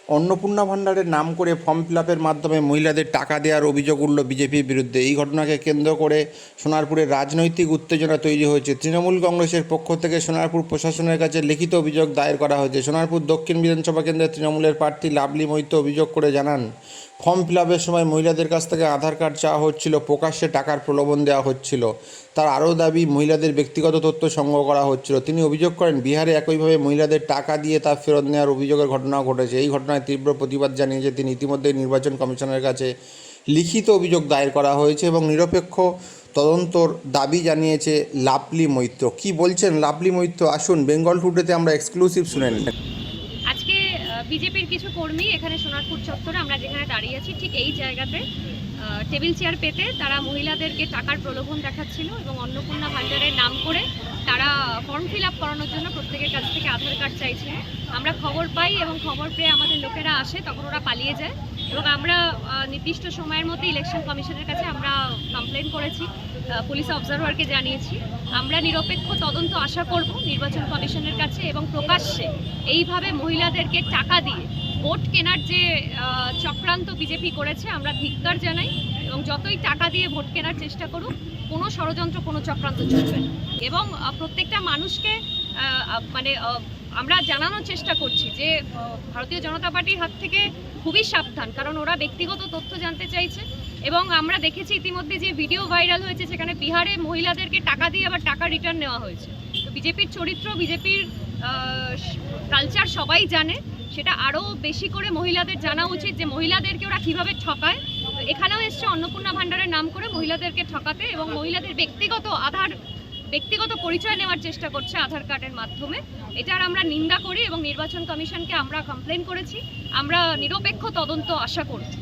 অন্নপূর্ণা ভাণ্ডারের নাম করে ফর্ম ফিল-আপের মাধ্যমে মহিলাদের টাকা দেওয়ার অভিযোগ উঠল বিজেপির বিরুদ্ধে। এই ঘটনাকে কেন্দ্র করে সোনারপুরে রাজনৈতিক উত্তেজনা তৈরি হয়েছে। তৃণমূল কংগ্রেসের পক্ষ থেকে সোনারপুর প্রশাসনের কাছে লিখিত অভিযোগ দায়ের করা হয়েছে। সোনারপুর দক্ষিণ বিধানসভা কেন্দ্রের তৃণমূলের প্রার্থী লাভলি মৈত্র অভিযোগ করে জানান, ফর্ম ফিল-আপের সময় মহিলাদের কাছ থেকে আধার কার্ড চাওয়া হচ্ছিল, প্রকাশ্যে টাকার প্রলোভন দেওয়া হচ্ছিল। তার আরও দাবি, মহিলাদের ব্যক্তিগত তথ্য সংগ্রহ করা হচ্ছিল। তিনি অভিযোগ করেন, বিহারে একইভাবে মহিলাদের টাকা দিয়ে তা ফেরত নেওয়ার অভিযোগের ঘটনাও ঘটেছে। এই ঘটনায় তীব্র প্রতিবাদ জানিয়েছে তিনি। ইতিমধ্যেই নির্বাচন কমিশনের কাছে লিখিত অভিযোগ দায়ের করা হয়েছে এবং নিরপেক্ষ তদন্তর দাবি জানিয়েছে লাভলি মৈত্র। কি বলছেন লাভলি মৈত্র, আসুন বেঙ্গল টুডেতে আমরা এক্সক্লুসিভ শুনে নিই। আজকে বিজেপির কিছু কর্মী এখানে সোনারপুর চত্বরে আমরা যেখানে দাঁড়িয়ে আছি ঠিক এই জায়গাতে টেবিল চেয়ার পেতে তারা মহিলাদেরকে টাকার প্রলোভন দেখাচ্ছিল এবং অন্নপূর্ণা ভাণ্ডারের নাম করে তারা ফর্ম ফিল আপ করানোর জন্য প্রত্যেকের কাছ থেকে আধার কার্ড চাইছিল। আমরা খবর পাই এবং খবর পেয়ে আমাদের লোকেরা আসে, তখন ওরা পালিয়ে যায় এবং আমরা নির্দিষ্ট সময়ের মধ্যে ইলেকশন কমিশনের কাছে আমরা কমপ্লেন করেছি, পুলিশ অবজারভারকে জানিয়েছি। আমরা নিরপেক্ষ তদন্ত আশা করব নির্বাচন কমিশনের কাছে এবং প্রকাশ্যে এইভাবে মহিলাদেরকে টাকা দিয়ে ভোট কেনার যে চক্রান্ত বিজেপি করেছে আমরা ধিক্কার জানাই এবং যতই টাকা দিয়ে ভোট কেনার চেষ্টা করুক কোনো ষড়যন্ত্র কোনো চক্রান্ত চলবে না এবং প্রত্যেকটা মানুষকে আমরা জানানোর চেষ্টা করছি যে ভারতীয় জনতা পার্টির হাত থেকে খুবই সাবধান, কারণ ওরা ব্যক্তিগত তথ্য জানতে চাইছে এবং আমরা দেখেছি ইতিমধ্যে যে ভিডিও ভাইরাল হয়েছে সেখানে বিহারে মহিলাদেরকে টাকা দিয়ে আবার টাকা রিটার্ন নেওয়া হয়েছে। তো বিজেপির চরিত্র, বিজেপির কালচার সবাই জানে, সেটা আরও বেশি করে মহিলাদের জানা উচিত যে মহিলাদেরকে ওরা কীভাবে ঠকায়। এখানেও এসছে অন্নপূর্ণা ভাণ্ডারের নাম করে মহিলাদেরকে ঠকাতে এবং মহিলাদের ব্যক্তিগত পরিচয় নেওয়ার চেষ্টা করছে আধার কার্ডের মাধ্যমে। এটার আমরা নিন্দা করি এবং নির্বাচন কমিশনকে আমরা কমপ্লেন করেছি। আমরা নিরপেক্ষ তদন্ত আশা করছি।